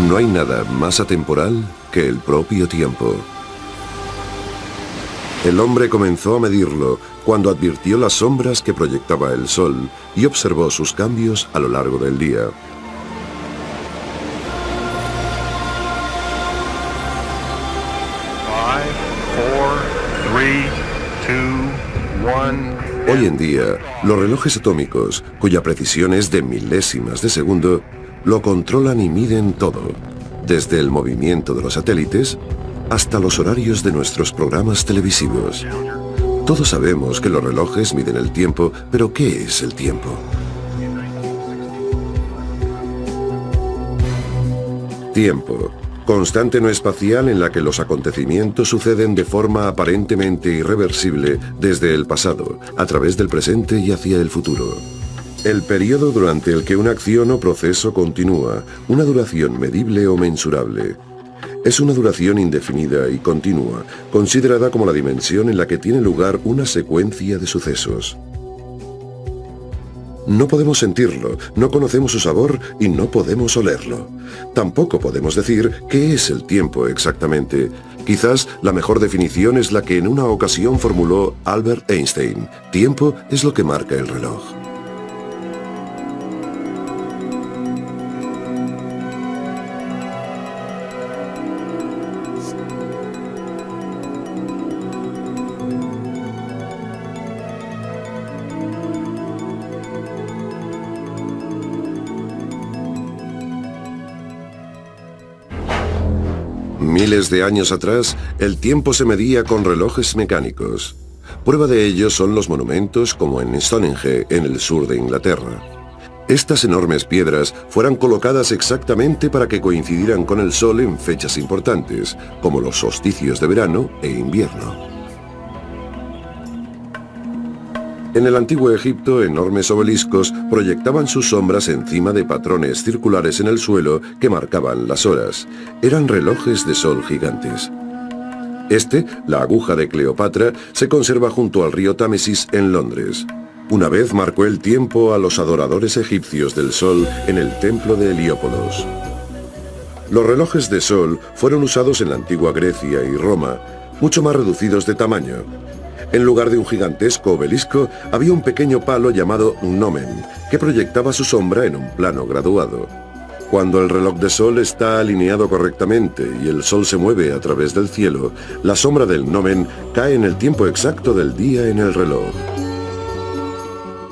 No hay nada más atemporal que el propio tiempo. El hombre comenzó a medirlo cuando advirtió las sombras que proyectaba el sol y observó sus cambios a lo largo del día. Hoy en día, los relojes atómicos, cuya precisión es de milésimas de segundo, lo controlan y miden todo, desde el movimiento de los satélites hasta los horarios de nuestros programas televisivos. Todos sabemos que los relojes miden el tiempo, pero ¿qué es el tiempo? Tiempo. Constante no espacial en la que los acontecimientos suceden de forma aparentemente irreversible desde el pasado, a través del presente y hacia el futuro. El periodo durante el que una acción o proceso continúa, una duración medible o mensurable. Es una duración indefinida y continua, considerada como la dimensión en la que tiene lugar una secuencia de sucesos. No podemos sentirlo, no conocemos su sabor y no podemos olerlo. Tampoco podemos decir qué es el tiempo exactamente. Quizás la mejor definición es la que en una ocasión formuló Albert Einstein. Tiempo es lo que marca el reloj. Miles de años atrás, el tiempo se medía con relojes mecánicos. Prueba de ello son los monumentos como en Stonehenge, en el sur de Inglaterra. Estas enormes piedras fueron colocadas exactamente para que coincidieran con el sol en fechas importantes, como los solsticios de verano e invierno. En el antiguo Egipto, enormes obeliscos proyectaban sus sombras encima de patrones circulares en el suelo que marcaban las horas. Eran relojes de sol gigantes. La aguja de Cleopatra, se conserva junto al río Támesis en Londres. Una vez marcó el tiempo a los adoradores egipcios del sol en el templo de Heliópolis. Los relojes de sol fueron usados en la antigua Grecia y Roma, mucho más reducidos de tamaño. En lugar de un gigantesco obelisco, había un pequeño palo llamado gnomen, que proyectaba su sombra en un plano graduado. Cuando el reloj de sol está alineado correctamente y el sol se mueve a través del cielo, la sombra del gnomen cae en el tiempo exacto del día en el reloj.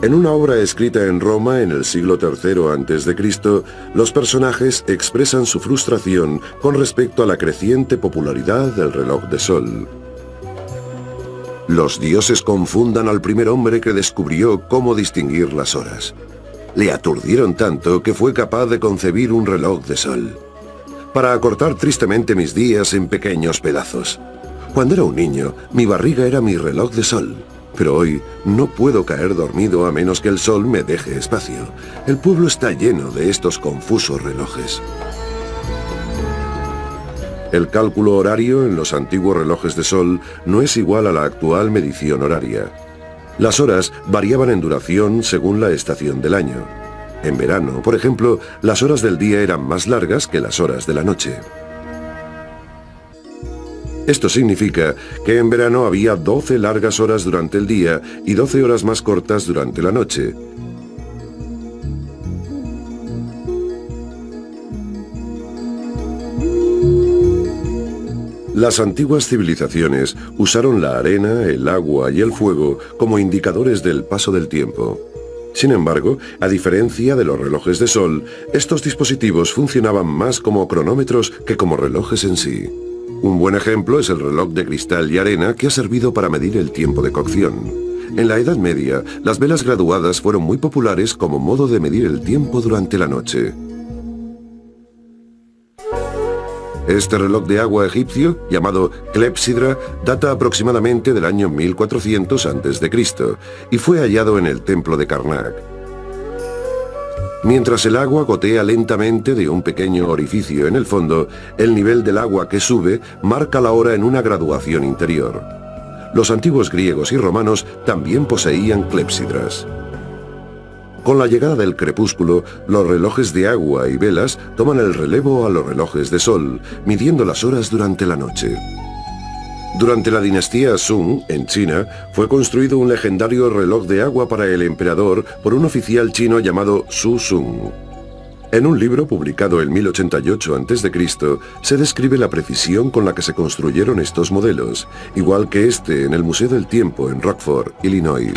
En una obra escrita en Roma en el siglo III a.C., los personajes expresan su frustración con respecto a la creciente popularidad del reloj de sol. Los dioses confundan al primer hombre que descubrió cómo distinguir las horas. Le aturdieron tanto que fue capaz de concebir un reloj de sol, para acortar tristemente mis días en pequeños pedazos. Cuando era un niño, mi barriga era mi reloj de sol, pero hoy no puedo caer dormido a menos que el sol me deje espacio. El pueblo está lleno de estos confusos relojes. El cálculo horario en los antiguos relojes de sol no es igual a la actual medición horaria. Las horas variaban en duración según la estación del año. En verano, por ejemplo, las horas del día eran más largas que las horas de la noche. Esto significa que en verano había 12 largas horas durante el día y 12 horas más cortas durante la noche. Las antiguas civilizaciones usaron la arena, el agua y el fuego como indicadores del paso del tiempo. Sin embargo, a diferencia de los relojes de sol, estos dispositivos funcionaban más como cronómetros que como relojes en sí. Un buen ejemplo es el reloj de cristal y arena que ha servido para medir el tiempo de cocción. En la Edad Media, las velas graduadas fueron muy populares como modo de medir el tiempo durante la noche. Este reloj de agua egipcio, llamado clepsidra, data aproximadamente del año 1400 a.C. y fue hallado en el templo de Karnak. Mientras el agua gotea lentamente de un pequeño orificio en el fondo, el nivel del agua que sube marca la hora en una graduación interior. Los antiguos griegos y romanos también poseían clepsidras. Con la llegada del crepúsculo, los relojes de agua y velas toman el relevo a los relojes de sol, midiendo las horas durante la noche. Durante la dinastía Sung, en China, fue construido un legendario reloj de agua para el emperador por un oficial chino llamado Su Sung. En un libro publicado en 1088 a.C., se describe la precisión con la que se construyeron estos modelos, igual que este en el Museo del Tiempo en Rockford, Illinois.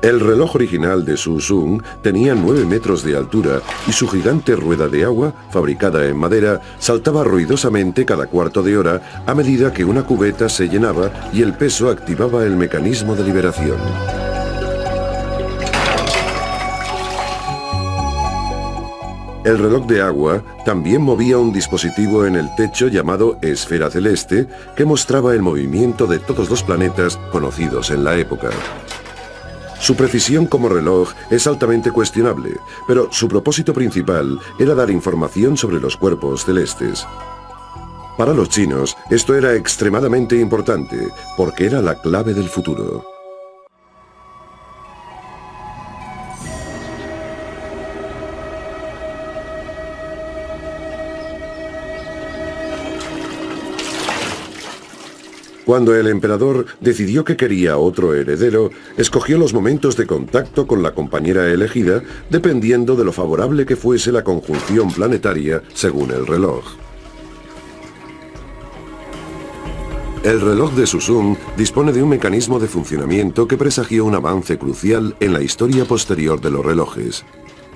El reloj original de Su Sung tenía 9 metros de altura y su gigante rueda de agua, fabricada en madera, saltaba ruidosamente cada cuarto de hora a medida que una cubeta se llenaba y el peso activaba el mecanismo de liberación. El reloj de agua también movía un dispositivo en el techo llamado esfera celeste que mostraba el movimiento de todos los planetas conocidos en la época. Su precisión como reloj es altamente cuestionable, pero su propósito principal era dar información sobre los cuerpos celestes. Para los chinos, esto era extremadamente importante, porque era la clave del futuro. Cuando el emperador decidió que quería otro heredero, escogió los momentos de contacto con la compañera elegida, dependiendo de lo favorable que fuese la conjunción planetaria según el reloj. El reloj de Su Sung dispone de un mecanismo de funcionamiento que presagió un avance crucial en la historia posterior de los relojes: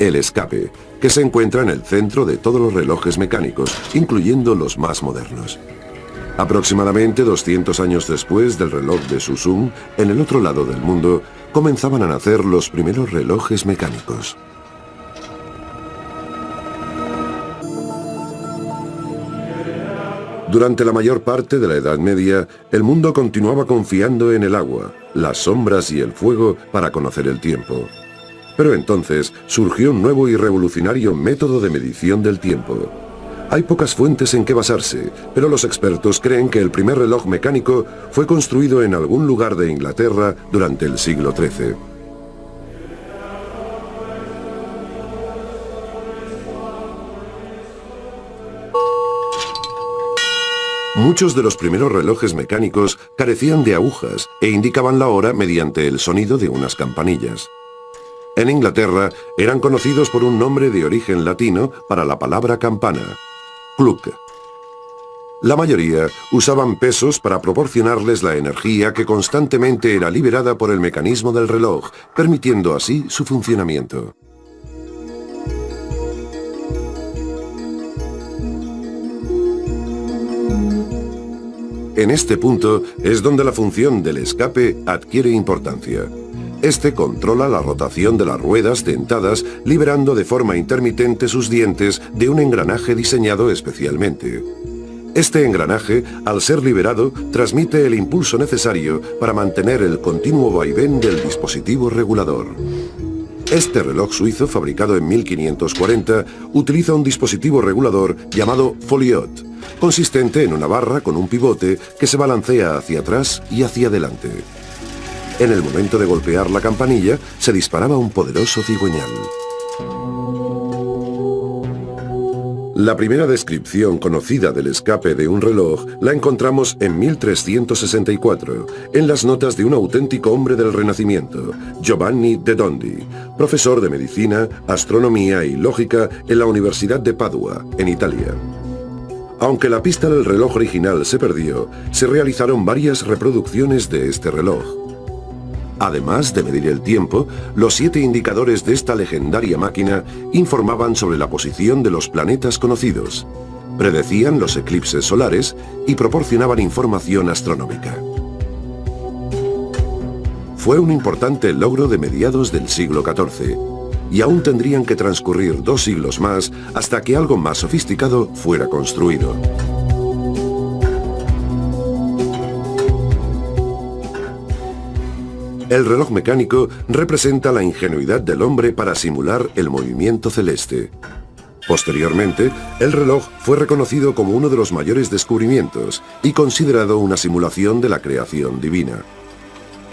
el escape, que se encuentra en el centro de todos los relojes mecánicos, incluyendo los más modernos. Aproximadamente 200 años después del reloj de Su Sung, en el otro lado del mundo, comenzaban a nacer los primeros relojes mecánicos. Durante la mayor parte de la Edad Media, el mundo continuaba confiando en el agua, las sombras y el fuego para conocer el tiempo. Pero entonces surgió un nuevo y revolucionario método de medición del tiempo. Hay pocas fuentes en que basarse, pero los expertos creen que el primer reloj mecánico fue construido en algún lugar de Inglaterra durante el siglo XIII. Muchos de los primeros relojes mecánicos carecían de agujas e indicaban la hora mediante el sonido de unas campanillas. En Inglaterra eran conocidos por un nombre de origen latino para la palabra campana: clock. La mayoría usaban pesos para proporcionarles la energía que constantemente era liberada por el mecanismo del reloj, permitiendo así su funcionamiento. En este punto es donde la función del escape adquiere importancia. Este controla la rotación de las ruedas dentadas, liberando de forma intermitente sus dientes de un engranaje diseñado especialmente. Este engranaje, al ser liberado, transmite el impulso necesario para mantener el continuo vaivén del dispositivo regulador. Este reloj suizo, fabricado en 1540, utiliza un dispositivo regulador llamado foliot, consistente en una barra con un pivote que se balancea hacia atrás y hacia adelante. En el momento de golpear la campanilla, se disparaba un poderoso cigüeñal. La primera descripción conocida del escape de un reloj la encontramos en 1364, en las notas de un auténtico hombre del Renacimiento, Giovanni de Dondi, profesor de medicina, astronomía y lógica en la Universidad de Padua, en Italia. Aunque la pista del reloj original se perdió, se realizaron varias reproducciones de este reloj. Además de medir el tiempo, los 7 indicadores de esta legendaria máquina informaban sobre la posición de los planetas conocidos, predecían los eclipses solares y proporcionaban información astronómica. Fue un importante logro de mediados del siglo XIV, y aún tendrían que transcurrir 2 siglos más hasta que algo más sofisticado fuera construido. El reloj mecánico representa la ingenuidad del hombre para simular el movimiento celeste. Posteriormente, el reloj fue reconocido como uno de los mayores descubrimientos y considerado una simulación de la creación divina.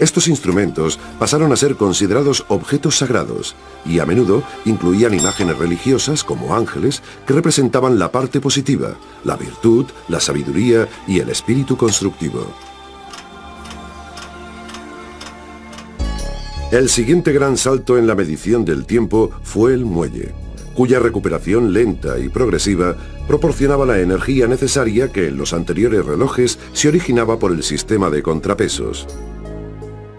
Estos instrumentos pasaron a ser considerados objetos sagrados y a menudo incluían imágenes religiosas como ángeles que representaban la parte positiva, la virtud, la sabiduría y el espíritu constructivo. El siguiente gran salto en la medición del tiempo fue el muelle, cuya recuperación lenta y progresiva proporcionaba la energía necesaria que en los anteriores relojes se originaba por el sistema de contrapesos.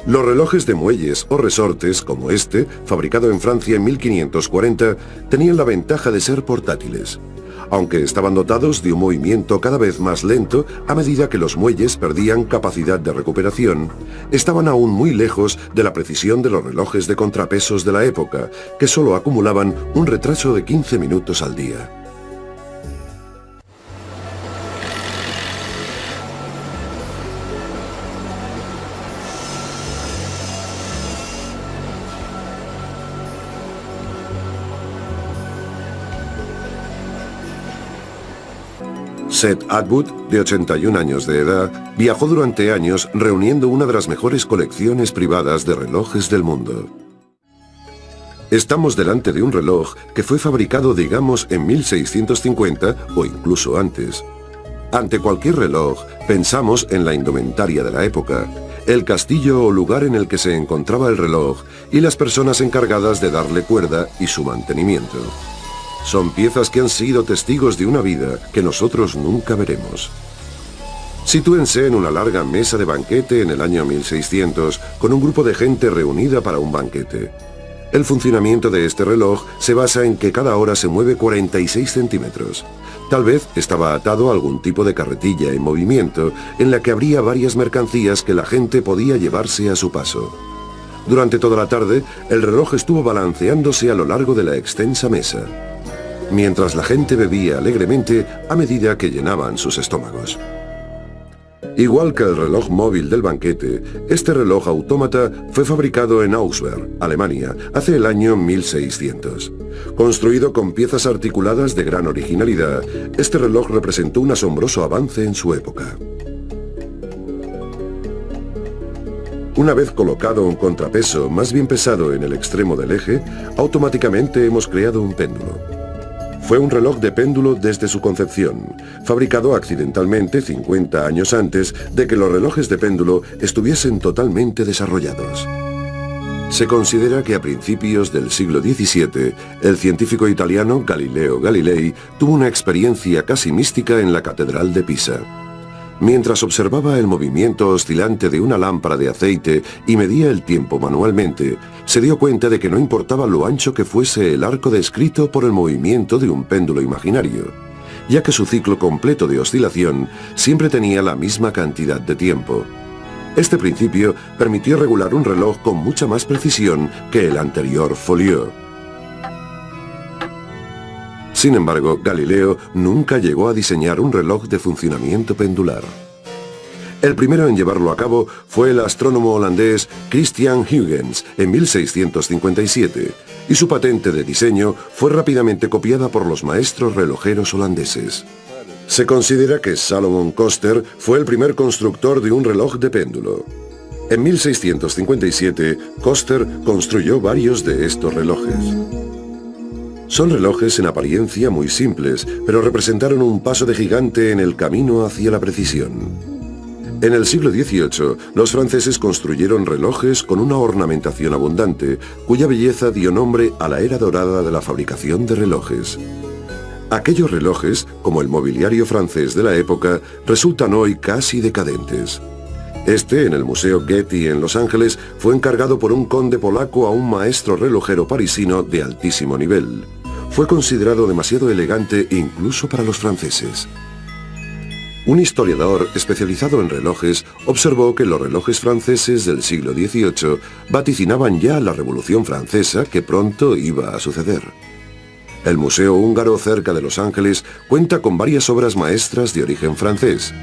Los relojes de muelles o resortes, como este, fabricado en Francia en 1540, tenían la ventaja de ser portátiles, aunque estaban dotados de un movimiento cada vez más lento a medida que los muelles perdían capacidad de recuperación. Estaban aún muy lejos de la precisión de los relojes de contrapesos de la época, que solo acumulaban un retraso de 15 minutos al día. Seth Atwood, de 81 años de edad, viajó durante años reuniendo una de las mejores colecciones privadas de relojes del mundo. Estamos delante de un reloj que fue fabricado, digamos, en 1650 o incluso antes. Ante cualquier reloj, pensamos en la indumentaria de la época, el castillo o lugar en el que se encontraba el reloj y las personas encargadas de darle cuerda y su mantenimiento. Son piezas que han sido testigos de una vida que nosotros nunca veremos. Sitúense en una larga mesa de banquete en el año 1600 con un grupo de gente reunida para un banquete. El funcionamiento de este reloj se basa en que cada hora se mueve 46 centímetros. Tal vez estaba atado a algún tipo de carretilla en movimiento en la que habría varias mercancías que la gente podía llevarse a su paso. Durante toda la tarde, el reloj estuvo balanceándose a lo largo de la extensa mesa, mientras la gente bebía alegremente a medida que llenaban sus estómagos. Igual que el reloj móvil del banquete, este reloj autómata fue fabricado en Augsburg, Alemania, hace el año 1600. Construido con piezas articuladas de gran originalidad, este reloj representó un asombroso avance en su época. Una vez colocado un contrapeso más bien pesado en el extremo del eje, automáticamente hemos creado un péndulo. Fue un reloj de péndulo desde su concepción, fabricado accidentalmente 50 años antes de que los relojes de péndulo estuviesen totalmente desarrollados. Se considera que a principios del siglo XVII, el científico italiano Galileo Galilei tuvo una experiencia casi mística en la Catedral de Pisa. Mientras observaba el movimiento oscilante de una lámpara de aceite y medía el tiempo manualmente, se dio cuenta de que no importaba lo ancho que fuese el arco descrito por el movimiento de un péndulo imaginario, ya que su ciclo completo de oscilación siempre tenía la misma cantidad de tiempo. Este principio permitió regular un reloj con mucha más precisión que el anterior Folio. Sin embargo, Galileo nunca llegó a diseñar un reloj de funcionamiento pendular. El primero en llevarlo a cabo fue el astrónomo holandés Christian Huygens en 1657, y su patente de diseño fue rápidamente copiada por los maestros relojeros holandeses. Se considera que Salomon Coster fue el primer constructor de un reloj de péndulo. En 1657, Coster construyó varios de estos relojes. Son relojes en apariencia muy simples, pero representaron un paso de gigante en el camino hacia la precisión. En el siglo XVIII, los franceses construyeron relojes con una ornamentación abundante, cuya belleza dio nombre a la era dorada de la fabricación de relojes. Aquellos relojes, como el mobiliario francés de la época, resultan hoy casi decadentes. Este, en el Museo Getty en Los Ángeles, fue encargado por un conde polaco a un maestro relojero parisino de altísimo nivel. Fue considerado demasiado elegante incluso para los franceses. Un historiador especializado en relojes observó que los relojes franceses del siglo XVIII vaticinaban ya la Revolución Francesa que pronto iba a suceder. El Museo Húngaro cerca de Los Ángeles cuenta con varias obras maestras de origen francés,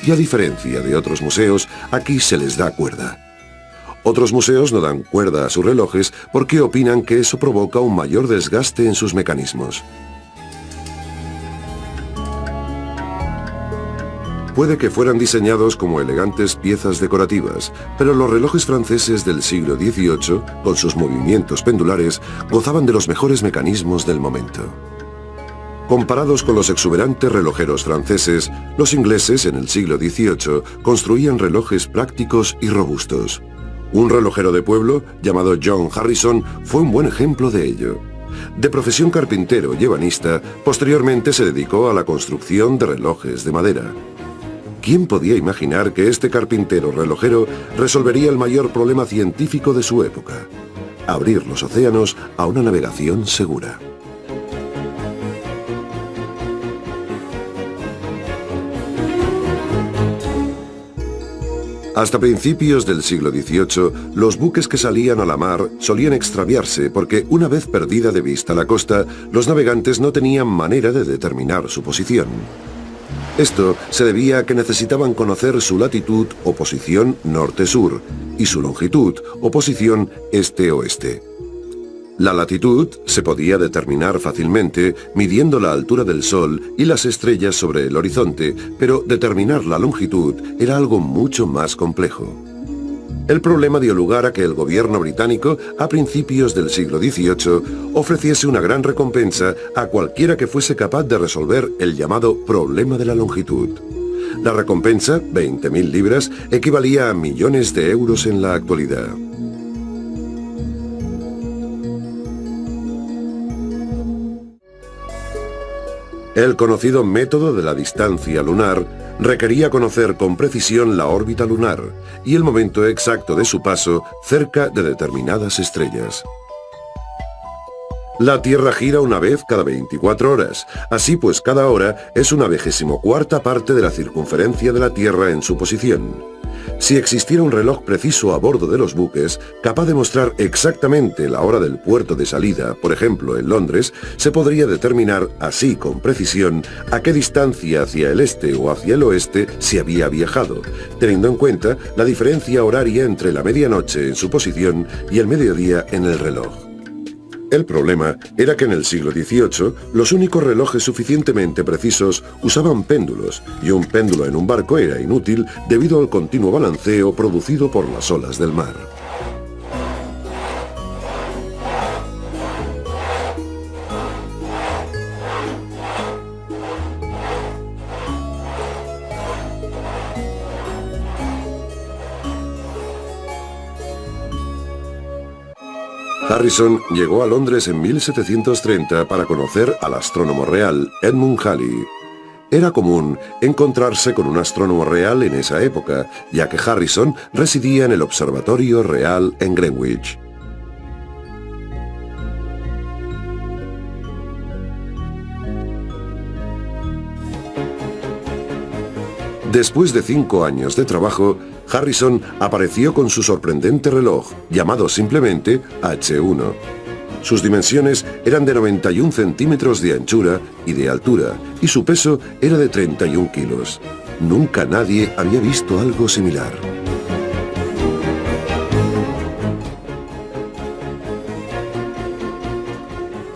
y a diferencia de otros museos, aquí se les da cuerda. Otros museos no dan cuerda a sus relojes porque opinan que eso provoca un mayor desgaste en sus mecanismos. Puede que fueran diseñados como elegantes piezas decorativas, pero los relojes franceses del siglo XVIII, con sus movimientos pendulares, gozaban de los mejores mecanismos del momento. Comparados con los exuberantes relojeros franceses, los ingleses en el siglo XVIII construían relojes prácticos y robustos. Un relojero de pueblo, llamado John Harrison, fue un buen ejemplo de ello. De profesión carpintero y ebanista, posteriormente se dedicó a la construcción de relojes de madera. ¿Quién podía imaginar que este carpintero relojero resolvería el mayor problema científico de su época? Abrir los océanos a una navegación segura. Hasta principios del siglo XVIII, los buques que salían a la mar solían extraviarse porque, una vez perdida de vista la costa, los navegantes no tenían manera de determinar su posición. Esto se debía a que necesitaban conocer su latitud o posición norte-sur y su longitud o posición este-oeste. La latitud se podía determinar fácilmente midiendo la altura del Sol y las estrellas sobre el horizonte, pero determinar la longitud era algo mucho más complejo. El problema dio lugar a que el gobierno británico, a principios del siglo XVIII, ofreciese una gran recompensa a cualquiera que fuese capaz de resolver el llamado problema de la longitud. La recompensa, 20.000 libras, equivalía a millones de euros en la actualidad. El conocido método de la distancia lunar requería conocer con precisión la órbita lunar y el momento exacto de su paso cerca de determinadas estrellas. La Tierra gira una vez cada 24 horas, así pues cada hora es una 24ª parte de la circunferencia de la Tierra en su posición. Si existiera un reloj preciso a bordo de los buques, capaz de mostrar exactamente la hora del puerto de salida, por ejemplo en Londres, se podría determinar así con precisión a qué distancia hacia el este o hacia el oeste se había viajado, teniendo en cuenta la diferencia horaria entre la medianoche en su posición y el mediodía en el reloj. El problema era que en el siglo XVIII los únicos relojes suficientemente precisos usaban péndulos, y un péndulo en un barco era inútil debido al continuo balanceo producido por las olas del mar. Harrison llegó a Londres en 1730 para conocer al astrónomo real Edmund Halley. Era común encontrarse con un astrónomo real en esa época, ya que Harrison residía en el Observatorio Real en Greenwich. Después de 5 años de trabajo, Harrison apareció con su sorprendente reloj, llamado simplemente H1. Sus dimensiones eran de 91 centímetros de anchura y de altura, y su peso era de 31 kilos. Nunca nadie había visto algo similar.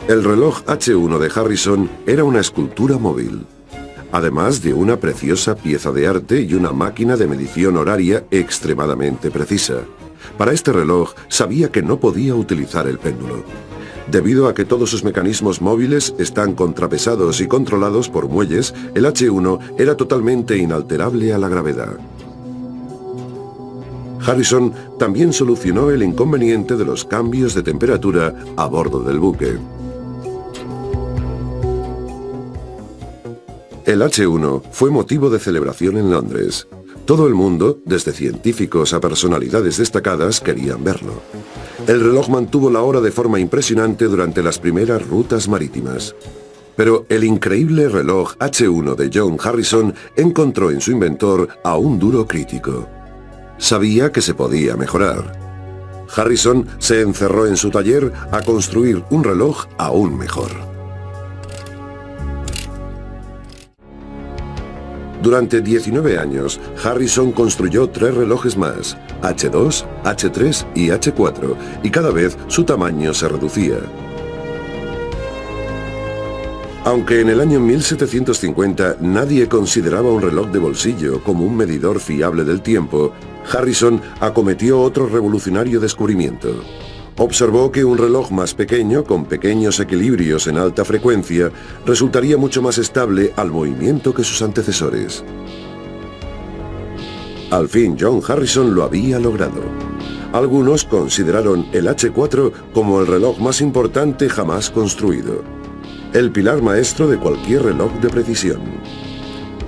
El reloj H1 de Harrison era una escultura móvil, además de una preciosa pieza de arte y una máquina de medición horaria extremadamente precisa. Para este reloj sabía que no podía utilizar el péndulo. Debido a que todos sus mecanismos móviles están contrapesados y controlados por muelles, el H1 era totalmente inalterable a la gravedad. Harrison también solucionó el inconveniente de los cambios de temperatura a bordo del buque. El H1 fue motivo de celebración en Londres. Todo el mundo, desde científicos a personalidades destacadas, querían verlo. El reloj mantuvo la hora de forma impresionante durante las primeras rutas marítimas. Pero el increíble reloj H1 de John Harrison encontró en su inventor a un duro crítico. Sabía que se podía mejorar. Harrison se encerró en su taller a construir un reloj aún mejor. Durante 19 años, Harrison construyó 3 relojes más, H2, H3 y H4, y cada vez su tamaño se reducía. Aunque en el año 1750 nadie consideraba un reloj de bolsillo como un medidor fiable del tiempo, Harrison acometió otro revolucionario descubrimiento. Observó que un reloj más pequeño, con pequeños equilibrios en alta frecuencia, resultaría mucho más estable al movimiento que sus antecesores. Al fin, John Harrison lo había logrado. Algunos consideraron el H4 como el reloj más importante jamás construido, el pilar maestro de cualquier reloj de precisión.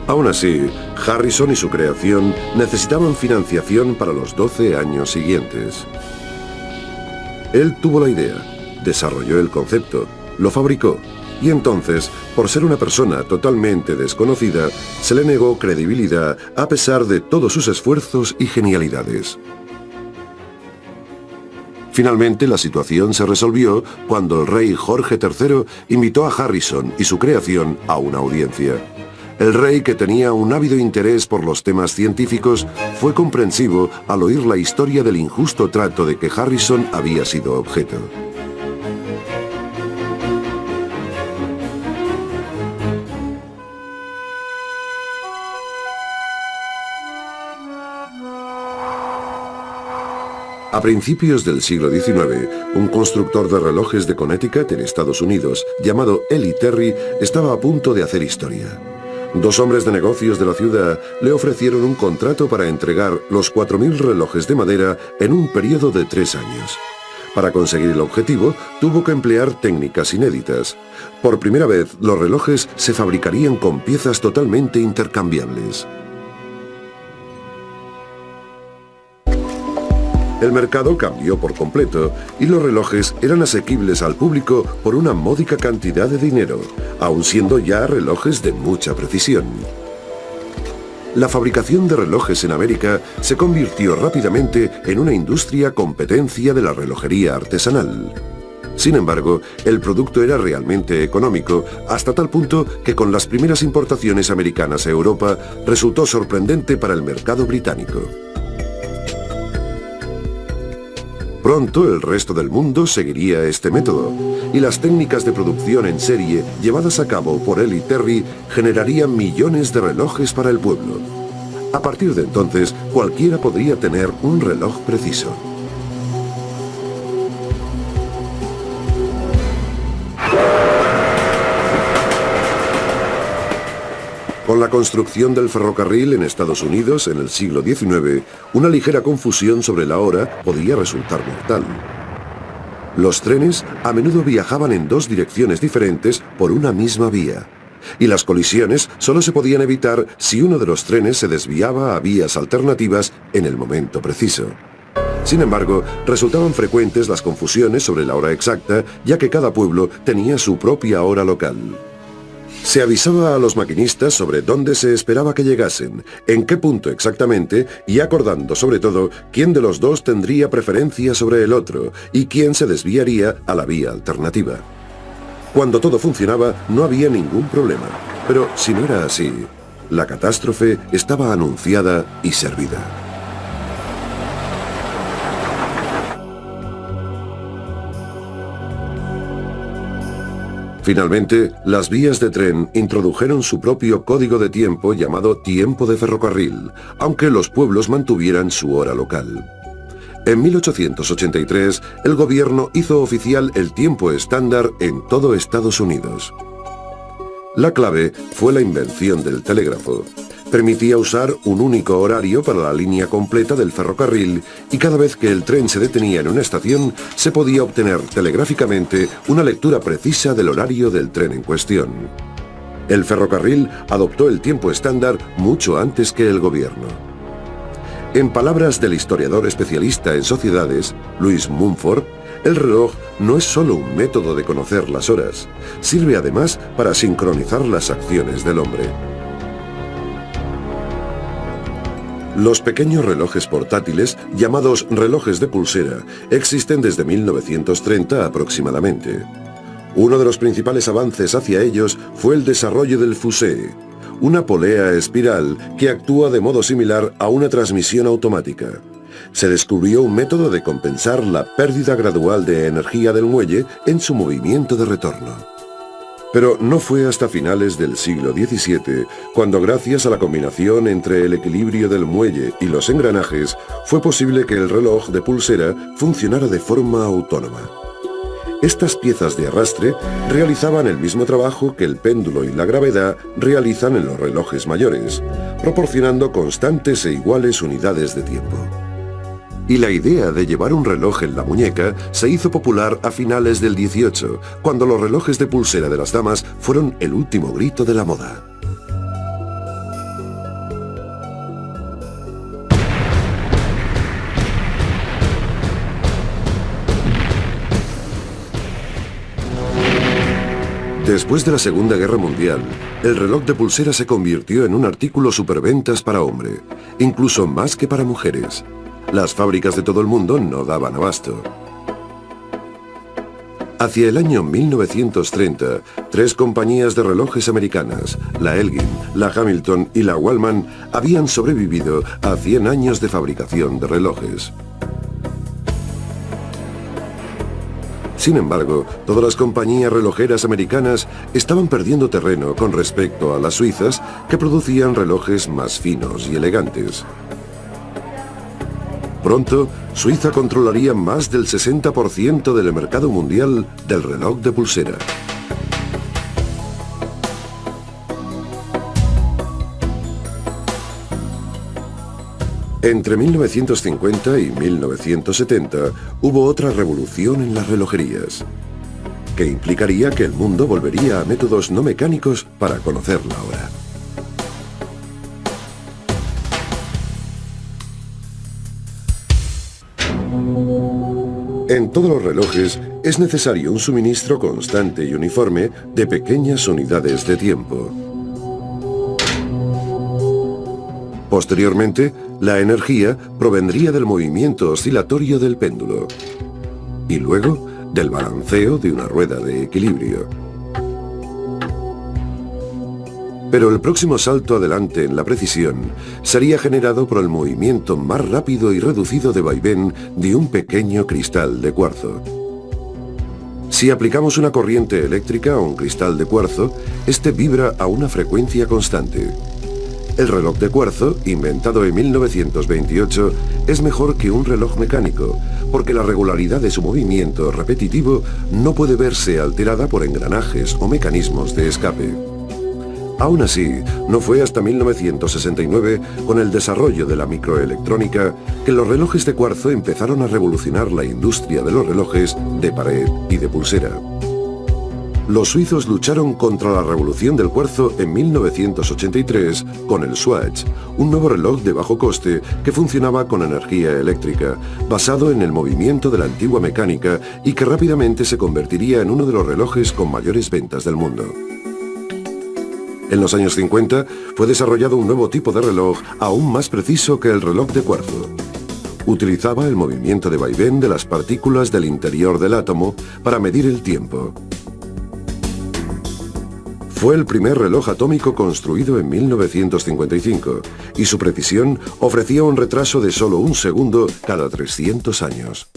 Aún así, Harrison y su creación necesitaban financiación para los 12 años siguientes. Él tuvo la idea, desarrolló el concepto, lo fabricó, y entonces, por ser una persona totalmente desconocida, se le negó credibilidad a pesar de todos sus esfuerzos y genialidades. Finalmente, la situación se resolvió cuando el rey Jorge III invitó a Harrison y su creación a una audiencia. El rey, que tenía un ávido interés por los temas científicos, fue comprensivo al oír la historia del injusto trato de que Harrison había sido objeto. A principios del siglo XIX, un constructor de relojes de Connecticut, en Estados Unidos, llamado Eli Terry, estaba a punto de hacer historia. Dos hombres de negocios de la ciudad le ofrecieron un contrato para entregar los 4.000 relojes de madera en un periodo de 3 años. Para conseguir el objetivo, tuvo que emplear técnicas inéditas. Por primera vez, los relojes se fabricarían con piezas totalmente intercambiables. El mercado cambió por completo y los relojes eran asequibles al público por una módica cantidad de dinero, aun siendo ya relojes de mucha precisión. La fabricación de relojes en América se convirtió rápidamente en una industria competencia de la relojería artesanal. Sin embargo, el producto era realmente económico, hasta tal punto que con las primeras importaciones americanas a Europa resultó sorprendente para el mercado británico. Pronto el resto del mundo seguiría este método, y las técnicas de producción en serie llevadas a cabo por Eli Terry generarían millones de relojes para el pueblo. A partir de entonces, cualquiera podría tener un reloj preciso. Con la construcción del ferrocarril en Estados Unidos en el siglo XIX, una ligera confusión sobre la hora podría resultar mortal. Los trenes a menudo viajaban en dos direcciones diferentes por una misma vía, y las colisiones solo se podían evitar si uno de los trenes se desviaba a vías alternativas en el momento preciso. Sin embargo, resultaban frecuentes las confusiones sobre la hora exacta, ya que cada pueblo tenía su propia hora local. Se avisaba a los maquinistas sobre dónde se esperaba que llegasen, en qué punto exactamente, y acordando sobre todo quién de los dos tendría preferencia sobre el otro y quién se desviaría a la vía alternativa. Cuando todo funcionaba, no había ningún problema, pero si no era así, la catástrofe estaba anunciada y servida. Finalmente, las vías de tren introdujeron su propio código de tiempo llamado tiempo de ferrocarril, aunque los pueblos mantuvieran su hora local. En 1883, el gobierno hizo oficial el tiempo estándar en todo Estados Unidos. La clave fue la invención del telégrafo. Permitía usar un único horario para la línea completa del ferrocarril y cada vez que el tren se detenía en una estación se podía obtener telegráficamente una lectura precisa del horario del tren en cuestión. El ferrocarril adoptó el tiempo estándar mucho antes que el gobierno. En palabras del historiador especialista en sociedades, Louis Mumford, el reloj no es solo un método de conocer las horas, sirve además para sincronizar las acciones del hombre. Los pequeños relojes portátiles, llamados relojes de pulsera, existen desde 1930 aproximadamente. Uno de los principales avances hacia ellos fue el desarrollo del fusée, una polea espiral que actúa de modo similar a una transmisión automática. Se descubrió un método de compensar la pérdida gradual de energía del muelle en su movimiento de retorno. Pero no fue hasta finales del siglo XVII cuando, gracias a la combinación entre el equilibrio del muelle y los engranajes, fue posible que el reloj de pulsera funcionara de forma autónoma. Estas piezas de arrastre realizaban el mismo trabajo que el péndulo y la gravedad realizan en los relojes mayores, proporcionando constantes e iguales unidades de tiempo. Y la idea de llevar un reloj en la muñeca se hizo popular a finales del XVIII, cuando los relojes de pulsera de las damas fueron el último grito de la moda. Después de la Segunda Guerra Mundial, el reloj de pulsera se convirtió en un artículo superventas para hombre, incluso más que para mujeres. Las fábricas de todo el mundo no daban abasto. Hacia el año 1930, 3 compañías de relojes americanas, la Elgin, la Hamilton y la Wallman, habían sobrevivido a 100 años de fabricación de relojes. Sin embargo, todas las compañías relojeras americanas estaban perdiendo terreno con respecto a las suizas, que producían relojes más finos y elegantes. Pronto, Suiza controlaría más del 60% del mercado mundial del reloj de pulsera. Entre 1950 y 1970 hubo otra revolución en las relojerías, que implicaría que el mundo volvería a métodos no mecánicos para conocer la hora. En todos los relojes es necesario un suministro constante y uniforme de pequeñas unidades de tiempo. Posteriormente, la energía provendría del movimiento oscilatorio del péndulo y luego del balanceo de una rueda de equilibrio. Pero el próximo salto adelante en la precisión sería generado por el movimiento más rápido y reducido de vaivén de un pequeño cristal de cuarzo. Si aplicamos una corriente eléctrica a un cristal de cuarzo, este vibra a una frecuencia constante. El reloj de cuarzo, inventado en 1928, es mejor que un reloj mecánico, porque la regularidad de su movimiento repetitivo no puede verse alterada por engranajes o mecanismos de escape. Aún así, no fue hasta 1969, con el desarrollo de la microelectrónica, que los relojes de cuarzo empezaron a revolucionar la industria de los relojes de pared y de pulsera. Los suizos lucharon contra la revolución del cuarzo en 1983 con el Swatch, un nuevo reloj de bajo coste que funcionaba con energía eléctrica, basado en el movimiento de la antigua mecánica y que rápidamente se convertiría en uno de los relojes con mayores ventas del mundo. En los años 50 fue desarrollado un nuevo tipo de reloj aún más preciso que el reloj de cuarzo. Utilizaba el movimiento de vaivén de las partículas del interior del átomo para medir el tiempo. Fue el primer reloj atómico construido en 1955 y su precisión ofrecía un retraso de solo 1 segundo cada 300 años.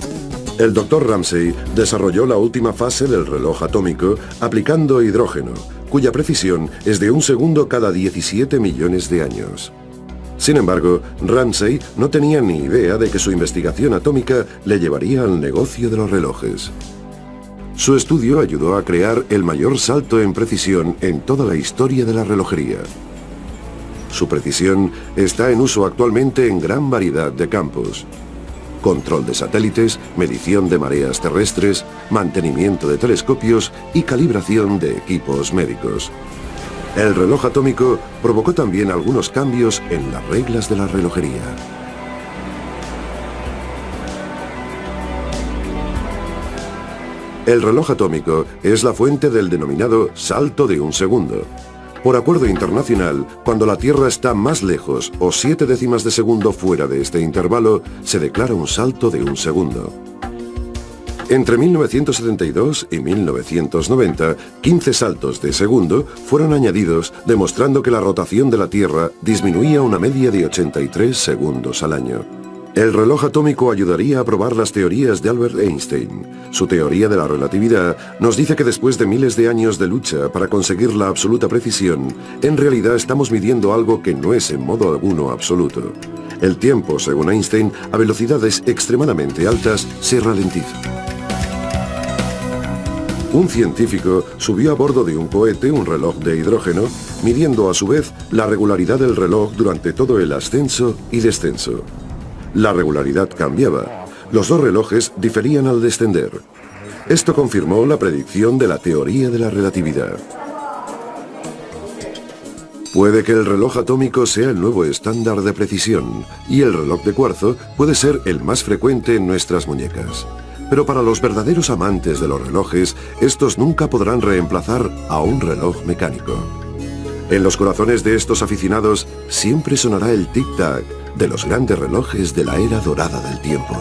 El Dr. Ramsay desarrolló la última fase del reloj atómico aplicando hidrógeno, cuya precisión es de 1 segundo cada 17 millones de años. Sin embargo, Ramsay no tenía ni idea de que su investigación atómica le llevaría al negocio de los relojes. Su estudio ayudó a crear el mayor salto en precisión en toda la historia de la relojería. Su precisión está en uso actualmente en gran variedad de campos: control de satélites, medición de mareas terrestres, mantenimiento de telescopios y calibración de equipos médicos. El reloj atómico provocó también algunos cambios en las reglas de la relojería. El reloj atómico es la fuente del denominado salto de 1 segundo. Por acuerdo internacional, cuando la Tierra está más lejos o 7 décimas de segundo fuera de este intervalo, se declara un salto de 1 segundo. Entre 1972 y 1990, 15 saltos de segundo fueron añadidos, demostrando que la rotación de la Tierra disminuía una media de 83 segundos al año. El reloj atómico ayudaría a probar las teorías de Albert Einstein. Su teoría de la relatividad nos dice que después de miles de años de lucha para conseguir la absoluta precisión, en realidad estamos midiendo algo que no es en modo alguno absoluto. El tiempo, según Einstein, a velocidades extremadamente altas, se ralentiza. Un científico subió a bordo de un cohete un reloj de hidrógeno, midiendo a su vez la regularidad del reloj durante todo el ascenso y descenso. La regularidad cambiaba. Los dos relojes diferían al descender. Esto confirmó la predicción de la teoría de la relatividad. Puede que el reloj atómico sea el nuevo estándar de precisión y el reloj de cuarzo puede ser el más frecuente en nuestras muñecas. Pero para los verdaderos amantes de los relojes, estos nunca podrán reemplazar a un reloj mecánico. En los corazones de estos aficionados siempre sonará el tic-tac de los grandes relojes de la era dorada del tiempo.